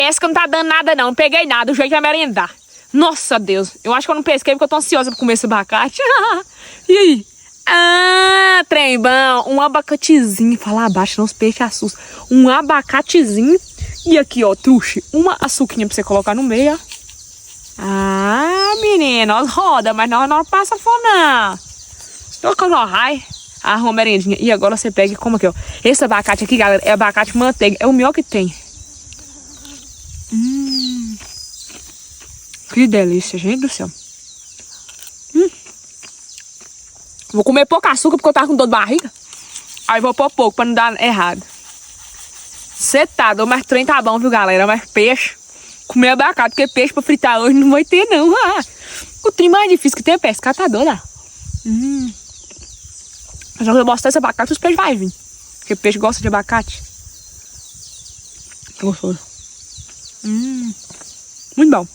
Essa que não tá dando nada não peguei nada, o jeito é merendar. Nossa Deus, eu acho que eu não pesquei porque eu tô ansiosa pra comer esse abacate. E aí? Ah, trem bom, um abacatezinho, fala abaixo, não os peixes assustam. Um abacatezinho. E aqui, ó, truxe, uma açuquinha pra você colocar no meio, ó. Ah, menina, nós roda, mas nós não passa fome, não. Tô nós vai. Arruma merendinha. E agora você pega e come aqui, ó. Esse abacate aqui, galera, é abacate manteiga. É o melhor que tem. Que delícia, gente do céu. Vou comer pouco açúcar porque eu tava com dor de barriga. Aí vou pôr pouco pra não dar errado. Cê tá doido, mas trem tá bom, viu, galera? Mas peixe. Comer abacate, porque peixe pra fritar hoje não vai ter, não. O trem mais difícil que tem é pescar, tá doido, Mas eu mostrar esse abacate, os peixes vão vir. Porque peixe gosta de abacate. Gostoso. Muito bom.